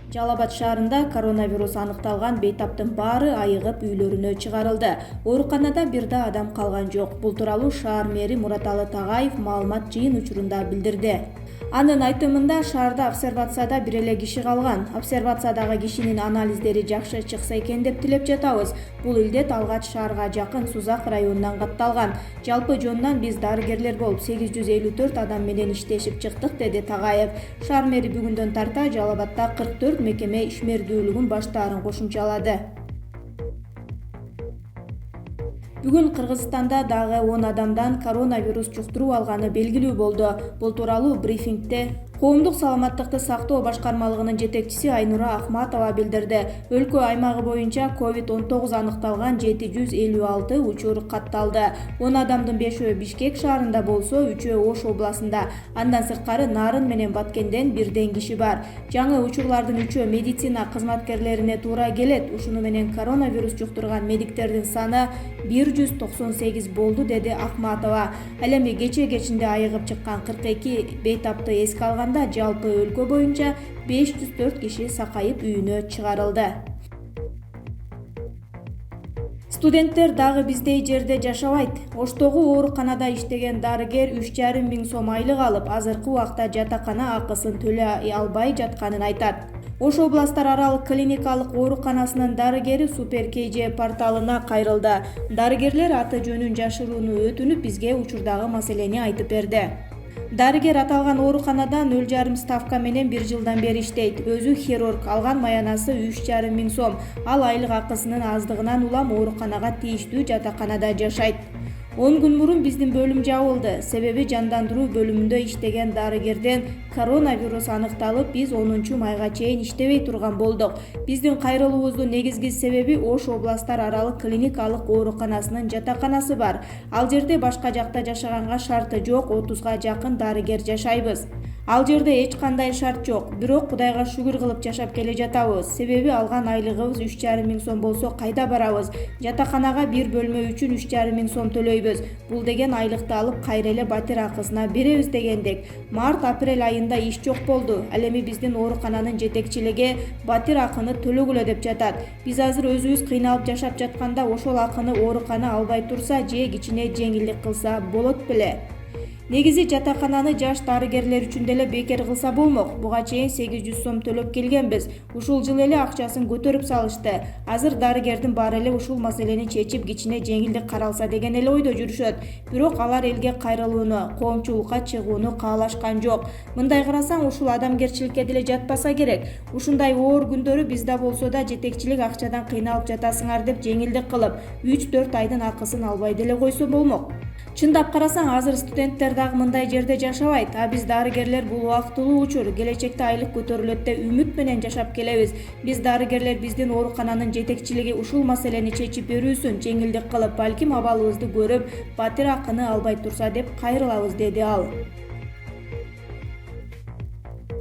Жалал Абад шаарында коронавирус аныкталган бейтаптын баары айыгып үйлөрүнө чыгарылды. Ооруканада бир да адам калган жок. Бул тууралуу шаар мэри Мураталы Тагаев маалымат жыйын учурунда билдирди. Анын айтымында шаарда обсервацияда бир эле киши калган. Обсервациядагы кишинин анализдери жакшы чыкса экен деп тилеп жатабыз. Бул илдет алгач шаарга жакын Сузак районунан катталган. Жалпы жонунан биз дарыгерлер болуп 854 адам менен иштешип чыктык, деди Тагаев. Шаар мэри бүгүндөн тарта Жалал Абадда 44 мекеме ишмердүүлүгүн баштаарын кошумчалады. Бүгүн Кыргызстанда дагы 10 адамдан коронавирус жуктуруп алганы белгилүү болду. Бул тууралуу брифингде Коомдук саламаттыкты сактоо башкармалыгынын жетекчиси Айнура Ахматова билдирди. Өлкө аймагы боюнча COVID-19 аныкталган 756 учур катталды. 10 адамдын 5-өө Бишкек шаарында болсо, 3-өө Ош областында. Андан сырткары Нарын менен Баткенден бирден киши бар. Жаңы учурлардын 3-өө медицина кызматкерлерине туура келет. Ушуну менен коронавирус жуктурган медиктердин саны 198 болду, деди Ахматова. Ал эми кечинде айыгып чыккан 42 бейтапты эске алган жалпы өлкө боюнча 504 киши сакайып үйүнө чыгарылды. Студенттер дагы биздей жерде жашабайт. Оштогу ооруканада иштеген дарыгер 3,5 миң сом айлык алып, азыркы убакта жатакана акысын төлөй албай жатканын айтат. Ош областар аралык клиникалык ооруканасынын дарыгери Супер КЖ порталына кайрылды. Дарыгерлер аты жөнүн жашырууну өтүнүп, бизге учурдагы маселени айтып берди. Дарыгер аталган ооруканада 0,5 ставка менен 1 жылдан бери иштейт. Өзү хирург, алган маянасы 3,5 миң сом. Ал айлык акысынын аздыгынан улам ооруканага тийиштүү жатаканада жашайт. 10 күн мурун биздин бөлүм жабылды. Себеби жандандыруу бөлүмүндө иштеген дарыгерден коронавирус аныкталып, биз 10 майга чейин иштебей турган болдук. Биздин кайрылуубуздун негизги себеби Ош областар аралык клиникалык ооруканасынын жатаканасы бар. Ал жерде башка жакта жашаганга шарты жок, 30га жакын дарыгер жашайбыз. Ал жерде эч кандай шарт жок. Бирок Кудайга шүгүр кылып жашап келе жатабыз. Себеби алган айлыгыбыз 3,5 миң сом болсо кайда барабыз? Жатаканага бир бөлмө үчүн 3,5 миң сом төлөйбүз. Бул деген айлыкты алып кайра эле батир акысына беребиз дегендек. Март-апрель айында иш жок болду. Ал эми биздин оорукананын жетекчилиги батир акыны төлөгүлө деп жатат. Биз азыр өзүбүз кыйналып жашап жатканда ошол акыны оорукана албай турса же кичине жеңилдик кылса болот беле. Негизи жатакананы жаш дарыгерлер үчүн деле бекер кылса болмок. Буга чейин 800 сом төлөп келгенбиз. Ушул жыл эле акчасын көтөрүп салышты. Азыр дарыгердин баары эле ушул маселени чечип, кичине жеңилдик каралса деген эле ойдо жүрүшөт. Бирок алар элге кайрылууну, коомчулукка чыгууну каалашкан жок. Мындай карасаң, ушул адамгерчиликке деле жатпаса керек. Ушундай оор күндөрү бизде болсо да жетекчилик акчадан кыйналып жатасыңар деп жеңилдик кылып, 3-4 айдын акысын албай деле койсо болмок. Чындап карасаң, азыр студенттер дагы мындай жерде жашабайт. А биз дарыгерлер бул убактылуу учур, келечекте айлык көтөрүлөт деп үмүт менен жашап келебиз. Биз дарыгерлер биздин оорукананын жетекчилиги ушул маселени чечип берүүсүн жеңилдик кылып, балким абалыбызды көрүп, батир акыны албай турса деп кайрылабыз, деди ал.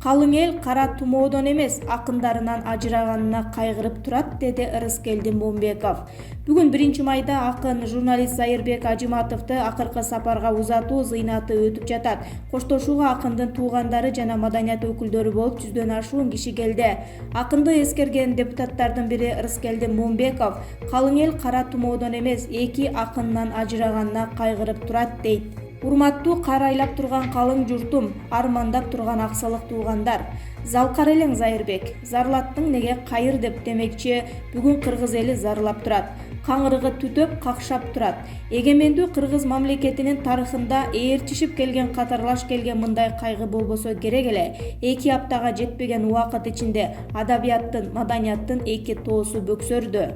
Калың эл кара тумоодон эмес, акындарынан ажыраганына кайгырып турат, деди Ырыскелди Момбеков. Бүгүн 1 майда акын журналист Зайырбек Ажыматовду акыркы сапарга узатуу зыйнаты өтүп жатат. Коштошууга акындын туугандары жана маданият өкүлдөрү болуп 100дөн ашуун киши келди. Акынды эскерген депутаттардын бири Ырыскелди Момбеков калың эл кара тумоодон эмес, эки акынынан ажыраганына кайгырып турат, дейт. Урматтуу карайлап турган калың журтум, армандап турган аксалык туугандар. Залкар элең Зайырбек, зарлаттың неге кайыр деп демекчи, бүгүн кыргыз эли зарлап турат. Каңырыгы түтөп, какшап турат. Эгемендүү кыргыз мамлекетинин тарыхында ээрчишип келген, катарлаш келген мындай кайгы болбосо керек эле. 2 аптага жетпеген убакыт ичинде адабияттын, маданияттын эки тоосу бөксөрдү.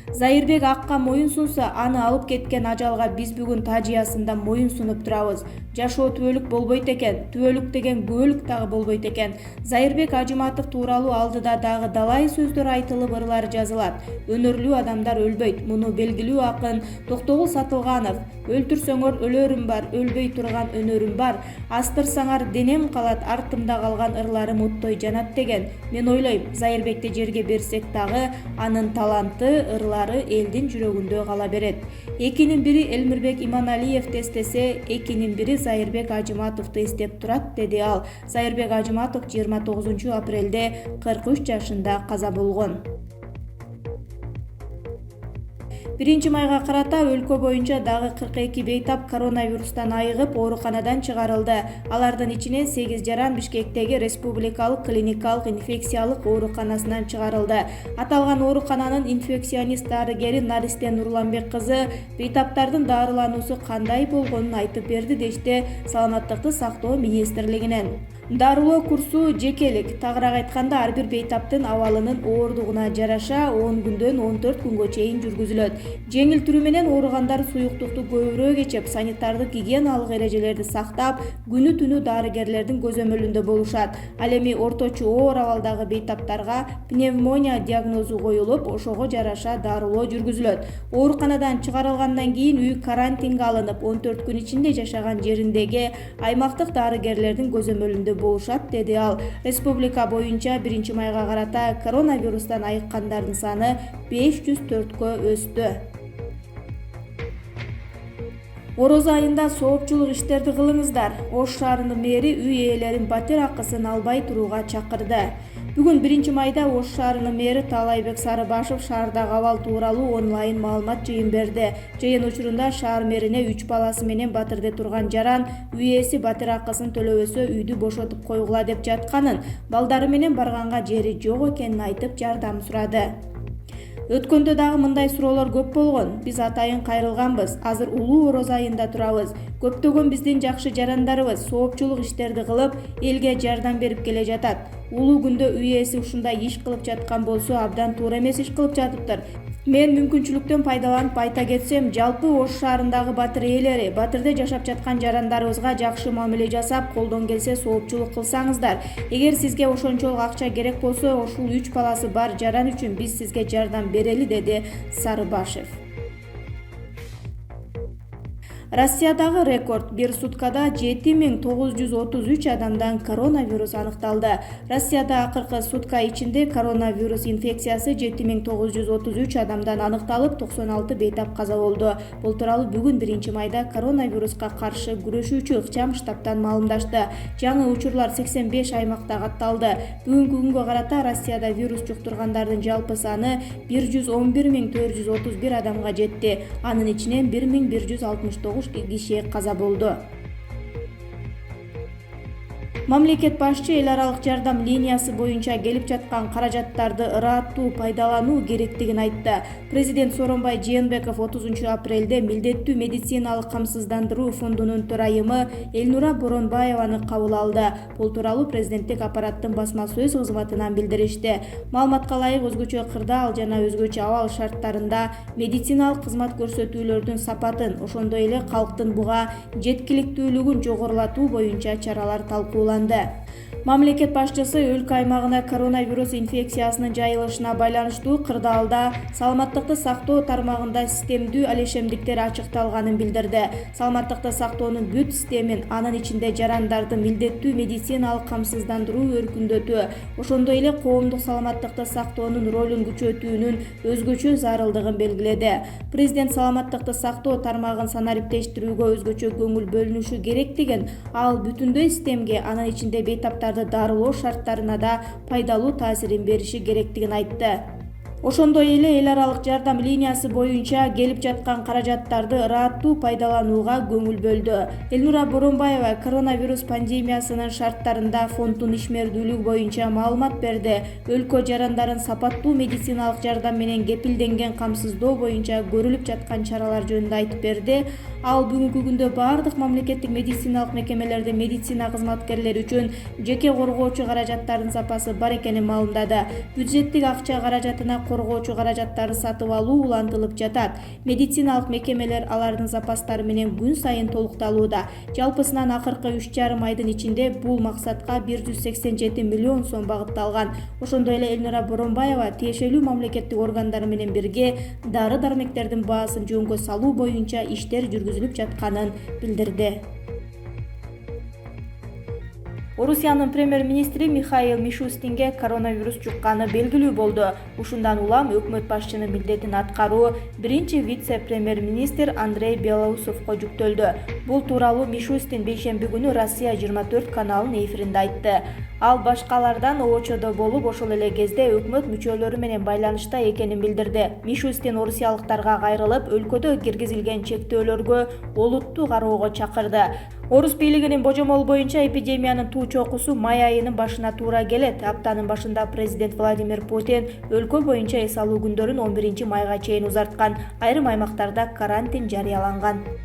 Зайырбек акка моюн сунса, аны алып кеткен ажалга биз бүгүн Тажиясында моюн сунуп турабыз. Жашоо түбөлүк болбойт экен, түбөлүк деген күбөлүк дагы болбойт экен. Зайырбек Ажыматов тууралуу алдыда дагы далай сөздөр айтылып, ырлар жазылат. Өнөрлүү адамдар өлбөйт. Муну белгилүү акын Токтогул Сатылганов: өлтүрсөңөр өлөрүм бар, өлбөй турган өнөрүм бар, астырсаңар денем калат, артымда калган ырларым оттой жанат деген. Мен ойлойм, Зайырбекти жерге берсек дагы анын таланты, ырлары каалары элдин жүрөгүндө кала берет. Экинин бири Элмирбек Иманалиевди эстесе, экинин бири Зайырбек Ажыматовду эстеп турат, деди ал. Зайырбек Ажыматов 29 апрелде 43 жашында каза болгон. 1 майга карата өлкө боюнча дагы 42 бейтап коронавирустан айыгып ооруканадан чыгарылды. Алардын ичинен 8 жаран Бишкектеги Республикалык клиникалык инфекциялык ооруканасынан чыгарылды. Аталган оорукананын инфекционист дарыгери Наристе Нурланбек кызы бейтаптардын дарылануусу кандай болгонун айтып берди, дешти Саламаттыкты сактоо министрлигинен. Дарылоо курсу жекелик. Тагыраак айтканда, ар бир бейтаптын абалынын ооругуна жараша 10 күндөн 14 күнгө чейин жүргүзүлөт. Жеңил түрү менен ооругандар суюктукту көбүрөөк ичип, санитардык гигиеналык эрежелерди сактап, күнү түнү дарыгерлердин көзөмөлүндө болушат. Ал эми орточо оор абалдагы бейтаптарга пневмония диагнозу коюлуп, ошого жараша дарылоо жүргүзүлөт. Ооруканадан чыгарылгандан кийин үй карантинге алынып, 14 күн ичинде жашаган жериндеги аймактык дарыгерлердин көзөмөлүндө болушат, деди ал. Республика боюнча 1 майга карата коронавирустан айыккандардын саны 504кө өстү. Ороз айында соопчулук иштерди кылыңыздар. Ош шаарынын мэри үй ээлерин батир акысын албай турууга чакырды. Бүгүн 1 майда Ош шаарынын мэри Таалайбек Сарыбашев шаардагы абал тууралуу онлайн маалымат жыйын берди. Жыйын учурунда шаар мэрине 3 баласы менен Батырде турган жаран үй ээси батир акысын төлөбөсө үйдү бошотуп койгула деп жатканын, балдары менен барганга жери жок экенин айтып жардам сурады. Өткөндө дагы мындай суроолор көп болгон. Биз атайын кайрылганбыз. Азыр улуу Ороз айында турабыз. Көптөгөн биздин жакшы жарандарыбыз соопчулук иштерди кылып, элге жардам берип келе жатат. Улуу күндө үй ээси ушундай иш кылып жаткан болсо, абдан туура эмес иш кылып жатыптыр. Мен мүмкүнчүлүктөн пайдаланып айта кетсем, жалпы Ош шаарындагы батыр ээлери, Батырде жашап жаткан жарандарыбызга жакшы мамиле жасап, колдон келсе соопчулук кылсаңыздар. Эгер сизге ошончолук акча керек болсо, ушул 3 баласы бар жаран үчүн биз сизге жардам берели, деди Сарыбашев. Россиядагы рекорд: бир суткада 7933 адамдан коронавирус аныкталды. Россияда акыркы сутка ичинде коронавирус инфекциясы 7933 адамдан аныкталып, 96 бейтап каза болду. Бул тууралуу бүгүн 1 майда коронавируска каршы күрөшүүчү ыкчам штабтан маалымдашты. Жаңы учурлар 85 аймакта катталды. Бүгүнкү күнгө карата Россияда вирус жуктургандардын жалпы саны 111.431 адамга жетти. Анын ичинен 1169 киши каза болду. Мамлекет башчы эл аралык жардам линиясы боюнча келип жаткан каражаттарды ыраттуу пайдалануу керектигин айтты. Президент Сооронбай Жээнбеков 30 апрелде милдеттүү медициналык камсыздандыруу фондунун төрайымы Элнура Боронбаеваны кабыл алды. Бул тууралуу президенттик аппараттын басма сөз кызматынан билдиришти. Маалыматка ылайык, өзгөчө кырдаал жана өзгөчө абал шарттарында медициналык кызмат көрсөтүүлөрдүн сапатын, ошондой эле калктын буга жеткиликтүүлүгүн жогорулатуу боюнча чаралар талкууланды. Мамлекет башчысы өлкө аймагына коронавирус инфекциясынын жайылышына байланыштуу кырдаалда саламаттыкты сактоо тармагында системдүү алешемдиктер ачыкталганын билдирди. Саламаттыкты сактоонун бүт системин, анын ичинде жарандарды милдеттүү медициналык камсыздандыруу өркүндөтүү, ошондой эле коомдук саламаттыкты сактоонун ролун күчөтүүнүн өзгөчө зарылдыгын белгиледи. Президент саламаттыкты сактоо тармагын санариптештирүүгө өзгөчө көңүл бөлүнүшү керектигин, ал бүтүндөй системге, анын ичинде бейтаптарды дарылоо шарттарына да пайдалуу таасирин бериши керектигин айтты. Ошондой эле эл аралык жардам линиясы боюнча келип жаткан каражаттарды ыраттуу пайдаланууга көңүл бөлдү. Элнура Боронбаева коронавирус пандемиясынын шарттарында фонддун ишмердүүлүгү боюнча маалымат берди. Өлкө жарандарын сапаттуу медициналык жардам менен кепилденген камсыздоо боюнча көрүлүп жаткан чаралар жөнүндө айтып берди. Ал бүгүнкү күндө бардык мамлекеттик медициналык мекемелерде медицина кызматкерлери үчүн жеке коргоочу каражаттардын сапасы бар экенин маалымдады. Бюджеттик акча каражатына коргоочу каражаттарды сатып алуу улантылып жатат. Медициналык мекемелер алардын запастары менен күн сайын толукталууда. Жалпысынан акыркы 3,5 айдын ичинде бул максатка 187 миллион сом багытталган. Ошондой эле Элнура Боронбаева тиешелүү мамлекеттик органдар менен бирге дары-дармектердин баасын жөнгө салуу боюнча иштер жүргүзүлүп жатканын билдирди. Орусиянын премьер-министри Михаил Мишустинге коронавирус жукканы белгилүү болду. Ушундан улам өкмөт башчынын милдетин аткаруу биринчи вице-премьер-министр Андрей Белоусовго жүктөлдү. Бул тууралуу Мишустин бейшемби күнү Россия 24 каналынын эфиринде айтты. Ал башкалардан обочодо болуп, ошол эле кезде өкмөт мүчөлөрү менен байланышта экенин билдирди. Мишустин орусиялыктарга кайрылып, өлкөдө киргизилген чектөөлөргө олуттуу кароого чакырды. Орус бийлигинин божомолу боюнча эпидемиянын туу чокусу май айынын башына туура келет. Аптанын башында президент Владимир Путин өлкө боюнча эс алуу күндөрүн 11 майга чейин узарткан. Айрым аймактарда карантин жарыяланган.